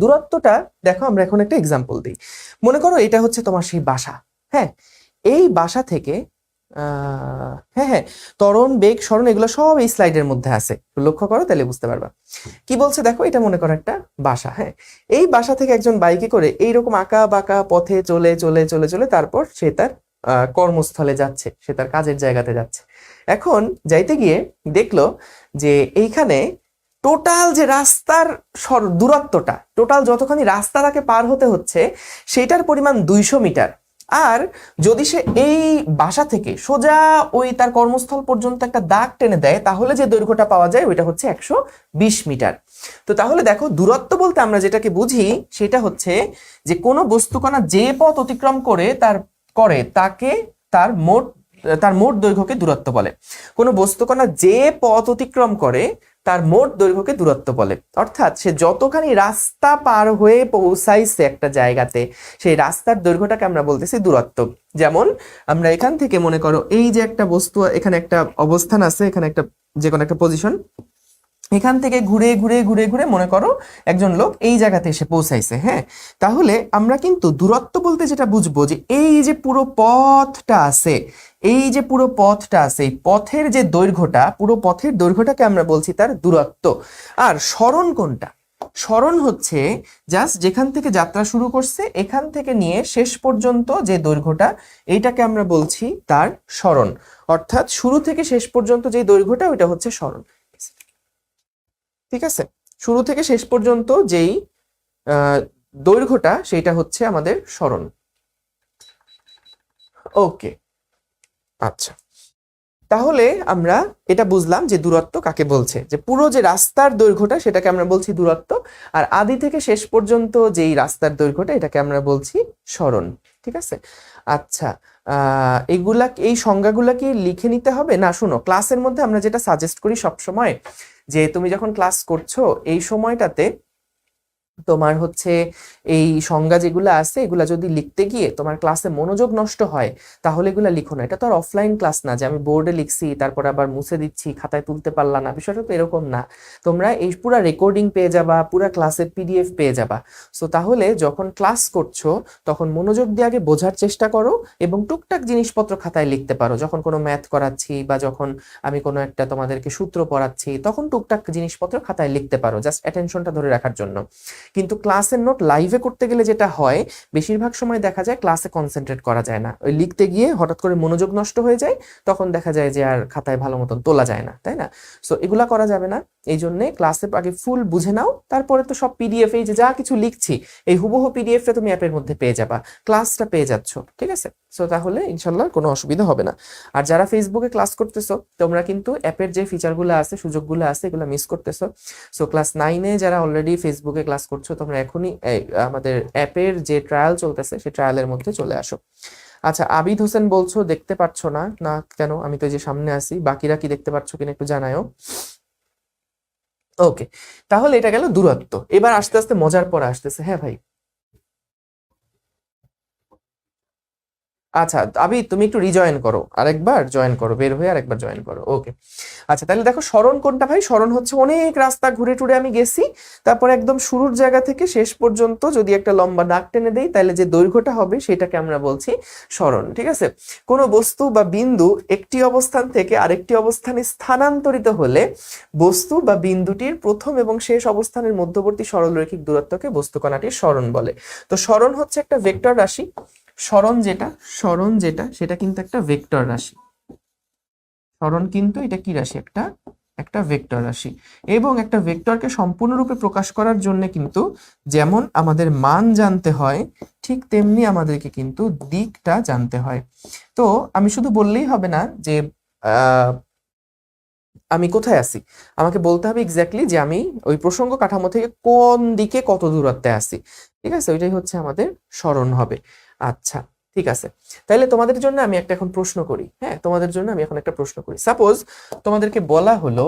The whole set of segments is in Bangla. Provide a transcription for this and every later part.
দূরত্বটা দেখো, আমরা এখন একটা এক্সাম্পল দিই। মনে করো এটা হচ্ছে তোমার সেই বাসা। হ্যাঁ, এই বাসা থেকে হ্যাঁ হ্যাঁ, ত্বরণ, বেগ, সরণ এগুলো সব এই স্লাইডের মধ্যে আছে, লক্ষ্য করো তাহলে বুঝতে পারবা কি বলছে। দেখো, এটা মনে করো একটা বাসা। হ্যাঁ, এই বাসা থেকে একজন বাইকে করে এইরকম আঁকা বাঁকা পথে চলে চলে চলে চলে তারপর সে তার কর্মস্থলে যাচ্ছে, সে তার কাজের জায়গাতে যাচ্ছে। এখন যাইতে গিয়ে দেখলো যে এইখানে টোটাল যে রাস্তার দূরত্বটা, টোটাল যতখানি রাস্তা তাকে পার হতে হচ্ছে সেটার পরিমাণ 200 মিটার। আর যদি সে এই বাসা থেকে সোজা ওই তার কর্মস্থল পর্যন্ত একটা দাগ টেনে দেয়, তাহলে যে দৈর্ঘ্যটা পাওয়া যায় ওইটা হচ্ছে 120 মিটার। তো তাহলে দেখো, দূরত্ব বলতে আমরা যেটাকে বুঝি সেটা হচ্ছে যে কোনো বস্তুকণা যে পথ অতিক্রম তাকে তার মোট দৈর্ঘ্যকে দূরত্ব বলে। কোনো বস্তুকণা যে পথ অতিক্রম করে তার মোট দৈর্ঘ্যকে দূরত্ব বলে। অর্থাৎ সে যতখানি রাস্তা পার হয়ে পৌঁছাইছে একটা জায়গাতে, সেই রাস্তার দৈর্ঘ্যটাকে আমরা বলতেছি দূরত্ব। যেমন আমরা এখান থেকে মনে করো এই যে একটা বস্তু, এখানে একটা অবস্থান আছে, এখানে একটা যে কোনো একটা পজিশন, এখান থেকে ঘুরে ঘুরে ঘুরে ঘুরে মনে করো একজন লোক এই জায়গাতে এসে পৌঁছাইছে। হ্যাঁ, তাহলে আমরা কিন্তু দূরত্ব বলতে যেটা বুঝবো যে এই যে পুরো পথটা আছে, এই যে পুরো পথটা আছে, এই পথের যে দৈর্ঘ্যটা, পুরো পথের দৈর্ঘ্যটাকে আমরা বলছি তার দূরত্ব। আর সরণ কোনটা? সরণ হচ্ছে জাস্ট যেখান থেকে যাত্রা শুরু করছে এখান থেকে নিয়ে শেষ পর্যন্ত যে দৈর্ঘ্যটা, এইটাকে আমরা বলছি তার সরণ। অর্থাৎ শুরু থেকে শেষ পর্যন্ত যে দৈর্ঘ্যটা, ওইটা হচ্ছে সরণ। ঠিক আছে, শুরু থেকে শেষ পর্যন্ত যেই দৈর্ঘ্যটা, সেইটা হচ্ছে আমাদের সরণ। ওকে, আচ্ছা, তাহলে আমরা এটা বুঝলাম যে দূরত্ব কাকে বলছে, যে পুরো যে রাস্তার দৈর্ঘ্যটা সেটাকে আমরা বলছি দূরত্ব, আর আদি থেকে শেষ পর্যন্ত যেই রাস্তার দৈর্ঘ্যটা এটাকে আমরা বলছি সরণ। ঠিক আছে, আচ্ছা, এই সংজ্ঞাগুলা কি লিখে নিতে হবে না? শুনো, ক্লাসের মধ্যে আমরা যেটা সাজেস্ট করি সবসময়, যে তুমি যখন ক্লাস করছো এই সময়টাতে তোমার হচ্ছে এই সংজ্ঞা যেগুলো আছে এগুলা যদি লিখতে গিয়ে তোমার ক্লাসে মনোযোগ নষ্ট হয়, তাহলে এগুলা লিখো না। এটা তো আর অফলাইন ক্লাস না যে আমি বোর্ডে লিখছি তারপর আবার মুছে দিচ্ছি, খাতায় তুলতে পারলা না, বিষয়টা তো এরকম না। তোমরা এই পুরা রেকর্ডিং পেয়ে যাবা, পুরা ক্লাসের পিডিএফ পেয়ে যাবা। সো তাহলে যখন ক্লাস করছো তখন মনোযোগ দিয়ে আগে বোঝার চেষ্টা করো এবং টুকটাক জিনিসপত্র খাতায় লিখতে পারো। যখন কোনো ম্যাথ করাচ্ছি বা যখন আমি কোনো একটা তোমাদেরকে সূত্র পড়াচ্ছি, তখন টুকটাক জিনিসপত্র খাতায় লিখতে পারো, জাস্ট অ্যাটেনশনটা ধরে রাখার জন্য। কিন্তু ক্লাসের নোট লাইভে করতে গেলে যেটা হয়, বেশিরভাগ সময় দেখা যায় ক্লাসে কনসেন্ট্রেট করা যায় না, ওই লিখতে গিয়ে হঠাৎ করে মনোযোগ নষ্ট হয়ে যায়, তখন দেখা যায় যে আর খাতায় ভালো মতন তোলা যায় না, তাই না? সো এগুলা করা যাবে না। এই জন্য ক্লাসে আগে ফুল বুঝে নাও, তারপরে তো সব পিডিএফ, এই যে যা কিছু লিখছি এই হুবহু পিডিএফটা তুমি অ্যাপের মধ্যে পেয়ে যাবা, ক্লাসটা পেয়ে যাচ্ছ। ঠিক আছে, সো তাহলে ইনশাল্লাহ কোনো অসুবিধা হবে না। আর যারা ফেসবুকে ক্লাস করতেছো, তোমরা কিন্তু অ্যাপের যে ফিচারগুলো আছে, সুযোগগুলো আছে, এগুলো মিস করতেছো। সো ক্লাস 9-এ যারা অলরেডি ফেসবুকে ক্লাস করছো, তোমরা এখনই আমাদের অ্যাপের যে ট্রায়াল চলতেছে সেই ট্রায়ালের মধ্যে চলে আসো। আচ্ছা, আবিদ হোসেন বলছো দেখতে পাচ্ছ না, না কেন? আমি তো এই যে সামনে আছি, বাকিরা কি দেখতে পাচ্ছ কিনা একটু জানাও। ওকে, তাহলে এটা গেল দূরত্ব। এবার আস্তে আস্তে মজার পড়া আসতেছে। হ্যাঁ ভাই, আচ্ছা আবি, তুমি একটু রিজয়েন করো, আরেকবার জয়েন করো, বের হয়ে আরেকবার জয়েন করো। ওকে, আচ্ছা, তাহলে দেখো সরণ কোনটা ভাই? সরণ হচ্ছে অনেক রাস্তা ঘুরে টুরে আমি গেছি, তারপর একদম শুরুর জায়গা থেকে শেষ পর্যন্ত যদি একটা লম্বা দাগ টেনে দেই, তাহলে যে দৈর্ঘ্যটা হবে সেটাকে আমরা বলছি সরণ। ঠিক আছে, কোনো বস্তু বা বিন্দু একটি অবস্থান থেকে আরেকটি অবস্থানে স্থানান্তরিত হলে বস্তু বা বিন্দুটির প্রথম এবং শেষ অবস্থানের মধ্যবর্তী সরলরৈখিক দূরত্বকে বস্তুকণাটির সরণ বলে। তো সরণ হচ্ছে একটা ভেক্টর রাশি। সরণ যেটা সেটা কিন্তু একটা ভেক্টর রাশি। সরণ কিন্তু এটা কি রাশি? একটা ভেক্টর রাশি। এবং একটা ভেক্টরকে সম্পূর্ণরূপে প্রকাশ করার জন্য কিন্তু যেমন আমাদের মান জানতে হয়, ঠিক তেমনি আমাদেরকে কিন্তু দিকটা জানতে হয়। তো আমি শুধু বললেই হবে না যে আমি কোথায় আছি, আমাকে বলতে হবে এক্স্যাক্টলি যে আমি ওই প্রসঙ্গ কাঠামো থেকে কোন দিকে কত দূরত্বে আছি। ঠিক আছে, ওইটাই হচ্ছে আমাদের সরণ হবে। আচ্ছা, ঠিক আছে, তাহলে তোমাদের জন্য আমি একটা এখন প্রশ্ন করি। হ্যাঁ, তোমাদের জন্য আমি এখন একটা প্রশ্ন করি। সাপোজ তোমাদেরকে বলা হলো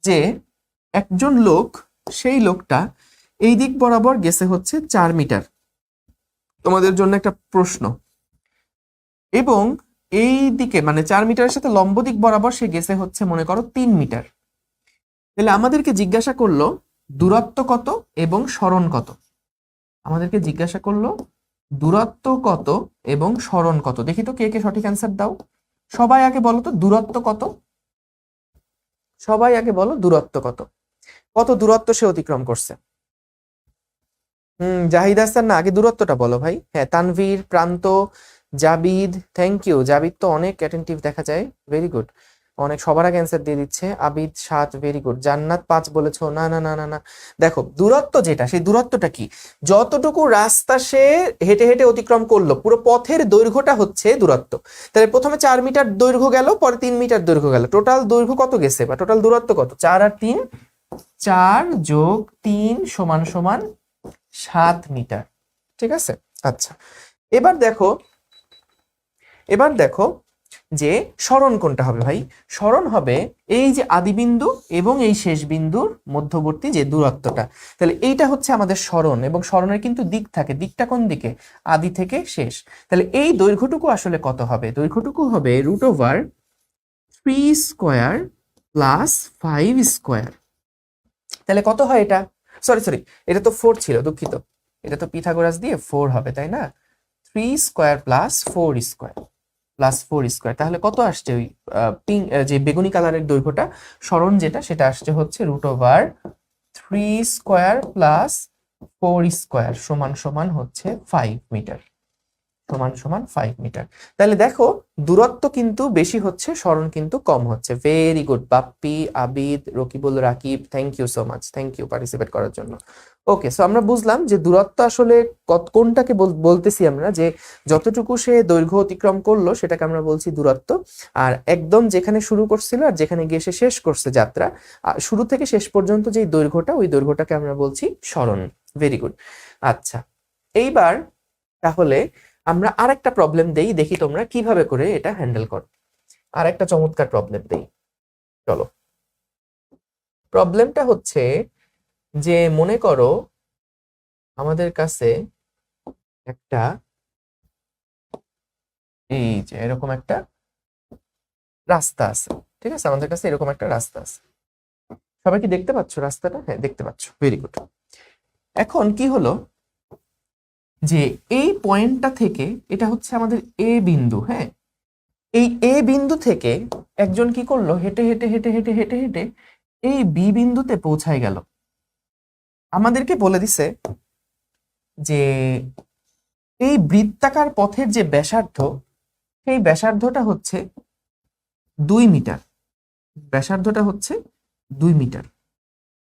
যে একজন লোক, সেই লোকটা এই দিক বরাবর গেছে হচ্ছে 4 মিটার। তোমাদের জন্য একটা প্রশ্ন, এবং এই দিকে মানে 4 মিটারের সাথে লম্ব দিক বরাবর সে গেছে হচ্ছে মনে করো 3 মিটার। তাহলে আমাদেরকে জিজ্ঞাসা করলো দূরত্ব কত এবং সরণ কত। আমাদেরকে জিজ্ঞাসা করলো দূরত্ব কত এবং সরণ কত। দেখি তো কে কে সঠিক অ্যান্সার দাও। সবাই আগে বলো তো দূরত্ব কত, সবাই আগে বলো দূরত্ব কত, কত দূরত্ব সে অতিক্রম করছে। জাহিদ হাসান না, আগে দূরত্বটা বলো ভাই। হ্যাঁ, তানভীর, প্রান্ত, জাবিদ, থ্যাংক ইউ। জাবিদ তো অনেক অ্যাটেন্টিভ দেখা যায়, ভেরি গুড। অনেক সবার আগে অ্যান্সার দিয়ে দিচ্ছে। Abid 7, very good. জান্নাত 5 বলেছো। না না না না না, দেখো দূরত্ব যেটা, সেই দূরত্বটা কি, যতটুকু রাস্তা সে হেঁটে হেঁটে অতিক্রম করলো, পুরো পথের দৈর্ঘ্যটা হচ্ছে দূরত্ব। তাহলে প্রথমে 4 মিটার দৈর্ঘ্য গেল, পরে 3 মিটার দৈর্ঘ্য গেল, টোটাল দৈর্ঘ্য কত গেছে বা টোটাল দূরত্ব কত? 4 আর 3, 4 যোগ 3 সমান সমান 7 মিটার। ঠিক আছে, আচ্ছা। এবার দেখো, এবার দেখো যে সরণ কোনটা হবে ভাই। সরণ হবে এই যে আদিবিন্দু এবং এই শেষ বিন্দুর মধ্যবর্তী যে দূরত্বটা। তাহলে এইটা হচ্ছে আমাদের সরণ, এবং সরণের কিন্তু দিক থাকে, দিকটা কোন দিকে? আদি থেকে শেষ। তাহলে এই দৈর্ঘ্যটুকু আসলে কত হবে? দৈর্ঘ্যটুকু হবে √3 স্কোয়ার প্লাস 5 স্কোয়ার। তাহলে কত হয় এটা? সরি সরি, এটা তো 4 ছিল, দুঃখিত। এটা তো পিথাগোরাস দিয়ে 4 হবে, তাই না? 3 square plus 4 square, plus 4 square. তাহলে কত আসছে ওই পিঙ্ক যে বেগুনি কালারের দৈর্ঘ্যটা, সরণ যেটা, সেটা আসছে হচ্ছে √3 স্কোয়ার প্লাস 4 স্কোয়ার সমান সমান হচ্ছে 5 মিটার, সমান সমান 5 মিটার। তাহলে দেখো দূরত্ব কিন্তু বেশি হচ্ছে, সরণ কিন্তু কম হচ্ছে। Very good Bappi, Abid, Rakibul, Rakib, thank you so much, thank you participate করার জন্য। ওকে, সো আমরা বুঝলাম যে দূরত্ব আসলে কোনটাকে বলতেছি আমরা, যে যতটুকু সে দৈর্ঘ্য অতিক্রম করলো সেটাকে আমরা বলছি দূরত্ব। আর একদম যেখানে শুরু করছিল আর যেখানে গিয়ে সে শেষ করছে যাত্রা, শুরু থেকে শেষ পর্যন্ত যে দৈর্ঘ্যটা, ওই দৈর্ঘ্যটাকে আমরা বলছি সরণ। Very good. আচ্ছা, এইবার তাহলে আমরা আরেকটা প্রবলেম দেই, দেখি তোমরা কিভাবে করে এটা হ্যান্ডেল করো। আরেকটা চমৎকার প্রবলেম দেই, চলো। প্রবলেমটা হচ্ছে যে মনে করো আমাদের কাছে একটা, এই যে এরকম একটা রাস্তা আছে। ঠিক আছে, আমাদের কাছে এরকম একটা রাস্তা আছে। সবাই কি দেখতে পাচ্ছ রাস্তাটা? হ্যাঁ, দেখতে পাচ্ছ, ভেরি গুড। এখন কি হলো যে এই পয়েন্টটা থেকে, এটা হচ্ছে আমাদের এ বিন্দু, হ্যাঁ, এই এ বিন্দু থেকে একজন কি করলো, হেঁটে হেঁটে হেঁটে হেঁটে হেঁটে হেঁটে এই বি বিন্দুতে পৌঁছায় গেল। আমাদেরকে বলে দিছে যে এই বৃত্তাকার পথের যে ব্যাসার্ধ, সেই ব্যাসার্ধটা হচ্ছে 2 মিটার। ব্যাসার্ধটা হচ্ছে 2 মিটার।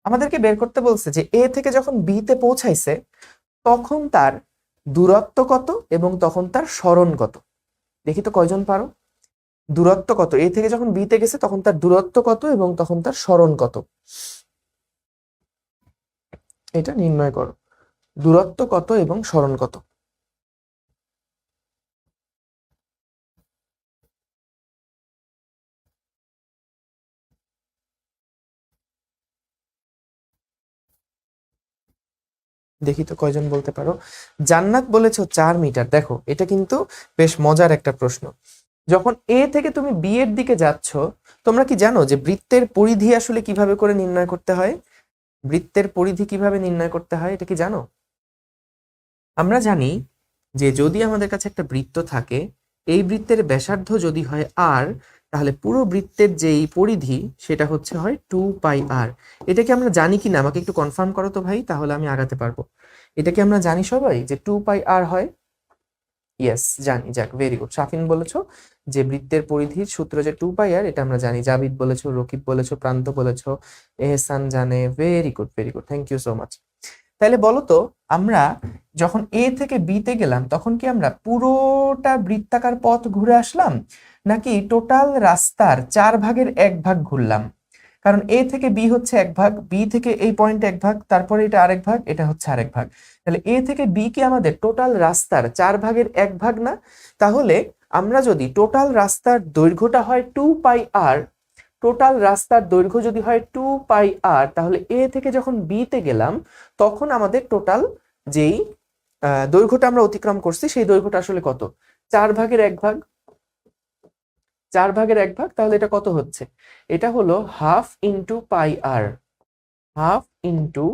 আমাদেরকে বের করতে বলছে যে এ থেকে যখন বি তে পৌঁছাইছে তখন তার দূরত্ব কত এবং তখন তার সরণ কত। দেখি তো কয়জন পারো। দূরত্ব কত, এ থেকে যখন বি তে গেছে তখন তার দূরত্ব কত এবং তখন তার সরণ কত, এটা নির্ণয় করো। দূরত্ব কত এবং সরণ কত। দেখি তো কয়জন বলতে পারো। জান্নাত বলেছো 4 মিটার। দেখো এটা কিন্তু বেশ মজার একটা প্রশ্ন। যখন এ থেকে তুমি বি এর দিকে যাচ্ছ, তোমরা কি জানো যে বৃত্তের পরিধি আসলে কিভাবে করে নির্ণয় করতে হয়? বৃত্তের পরিধি কিভাবে নির্ণয় করতে হয় এটা কি জানো? আমরা জানি যে যদি আমাদের কাছে একটা বৃত্ত থাকে, এই বৃত্তের ব্যাসার্ধ যদি হয় আর, তাহলে পুরো বৃত্তের যেই পরিধি সেটা হচ্ছে হয় 2πr। এটা কি আমরা জানি কিনা আমাকে একটু কনফার্ম করো তো ভাই, তাহলে আমি আগাতে পারবো। এটা কি আমরা জানি সবাই যে 2πr হয়? ইয়েস, জানি। যাক, ভেরি গুড। শাফিন বলেছো যে বৃত্তের পরিধির সূত্র যে 2πr, এটা আমরা জানি। জাবিদ বলেছো, রকিব বলেছো, প্রান্ত বলেছো, এহসান জানে। Very good, very good, thank you so much. তাহলে বলো তো, আমরা যখন এ থেকে বি তে গেলাম তখন কি আমরা পুরোটা বৃত্তাকার পথ ঘুরে আসলাম, নাকি টোটাল রাস্তার 4/1 ঘুরলাম? কারণ এ থেকে বি হচ্ছে 1 ভাগ, বি থেকে এই পয়েন্ট 1 ভাগ, তারপরে এটা আরেক ভাগ, এটা হচ্ছে আরেক ভাগ। তাহলে এ থেকে বি কি আমাদের টোটাল রাস্তার 4/1 না? তাহলে আমরা যদি টোটাল রাস্তার দৈর্ঘ্যটা হয় 2πr, টোটাল রাস্তার দৈর্ঘ্য যদি হয় 2πr, তাহলে এ থেকে যখন বি তে গেলাম তখন আমাদের টোটাল যেই দৈর্ঘ্যটা আমরা অতিক্রম করছি সেই দৈর্ঘ্যটা আসলে কত? 4/1 4/1 তাহলে এটা কত হচ্ছে? এটা হলো 1/2 × πr। হাফ ইন্টু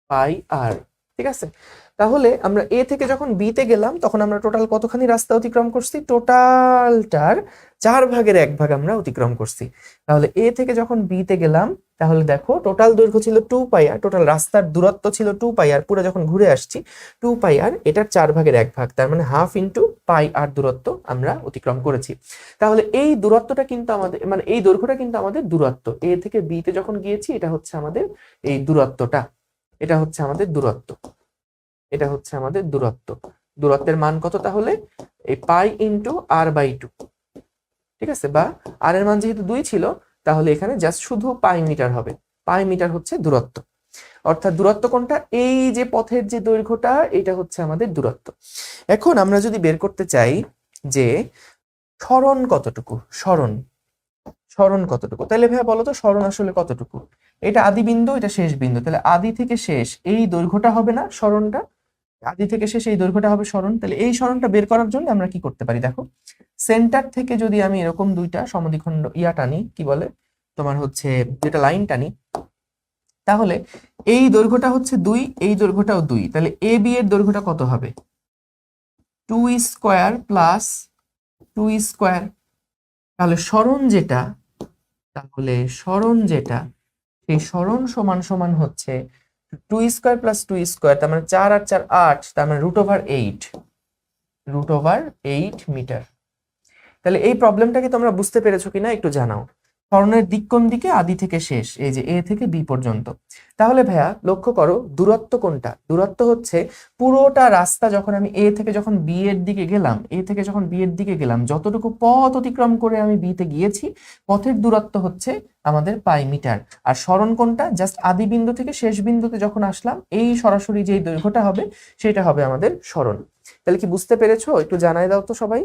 পাই আর। ঠিক আছে, তাহলে আমরা এ থেকে যখন বি তে গেলাম তখন আমরা টোটাল কতখানি রাস্তা অতিক্রম করছি? টোটালটার 1/4 আমরা অতিক্রম করছি। তাহলে এ থেকে যখন বি তে গেলাম তাহলে দেখো টোটাল দৈর্ঘ্য ছিল 2 পাই আর, টোটাল রাস্তার দূরত্ব ছিল 2 পাই আর, পুরো যখন ঘুরে আসছি 2 পাই আর, এটার 1/4, তার মানে হাফ ইন্টু পাই আর দূরত্ব আমরা অতিক্রম করেছি। তাহলে এই দূরত্বটা কিন্তু আমাদের, মানে এই দৈর্ঘ্যটা কিন্তু আমাদের দূরত্ব, এ থেকে বি তে যখন গিয়েছি এটা হচ্ছে আমাদের এই দূরত্বটা, এটা হচ্ছে আমাদের দূরত্ব, এটা হচ্ছে আমাদের দূরত্ব। দূরত্বের মান কত তাহলে? এই পাই ইন্টু আর বাই 2। ঠিক আছে, বা আর এর মান যেহেতু 2 ছিল তাহলে এখানে জাস্ট শুধু পাই মিটার হবে। পাই মিটার হচ্ছে দূরত্ব, অর্থাৎ দূরত্ব কোনটা? এই যে পথের যে দৈর্ঘ্যটা, এটা হচ্ছে আমাদের দূরত্ব। এখন আমরা যদি বের করতে চাই যে সরণ কতটুকু, সরণ সরণ কতটুকু, তাহলে ভাইয়া বলো তো সরণ আসলে কতটুকু? এটা আদি বিন্দু, এটা শেষ বিন্দু, তাহলে আদি থেকে শেষ এই দৈর্ঘ্যটা হবে না সরণটা? আদি থেকে শেষ এই দৈর্ঘ্যটা হবে সরণ। তাহলে এই সরণটা বের করার জন্য আমরা কি করতে পারি দেখো, সেন্টার থেকে যদি আমি এরকম দুইটা সমদ্বিখণ্ড টানি, কি বলে তোমার হচ্ছে যেটা লাইন টানি, তাহলে এই দৈর্ঘ্যটা হচ্ছে 2, এই দৈর্ঘ্যটাও 2, তাহলে এ বি এর দৈর্ঘ্যটা কত হবে? 2 স্কয়ার প্লাস 2 স্কয়ার। তাহলে সরণ যেটা, তাহলে সরণ যেটা, সেই সরণ সমান সমান হচ্ছে 2 স্কয়ার প্লাস 2 স্কয়ার, তার মানে 4 আর 4 8, তার মানে √8, √8 মিটার। তাহলে এই প্রবলেমটাকে তোমরা বুঝতে পেরেছো কিনা একটু জানাও। সরণের দিক কোন দিকে? আদি থেকে শেষ, এই যে এ থেকে বি পর্যন্ত। তাহলে ভাইয়া লক্ষ্য করো দূরত্ব কোনটা? দূরত্ব হচ্ছে পুরোটা রাস্তা যখন আমি এ থেকে যখন বি এর দিকে গেলাম, এ থেকে যখন বি এর দিকে গেলাম, যতটুকু পথ অতিক্রম করে আমি বি তে গিয়েছি, পথের দূরত্ব হচ্ছে আমাদের পাই মিটার। আর সরণ কোনটা? জাস্ট আদি বিন্দু থেকে শেষ বিন্দুতে যখন আসলাম, এই সরাসরি যে দৈর্ঘ্যটা হবে সেটা হবে আমাদের সরণ। তাহলে কি বুঝতে পেরেছো? একটু জানাই দাও তো সবাই।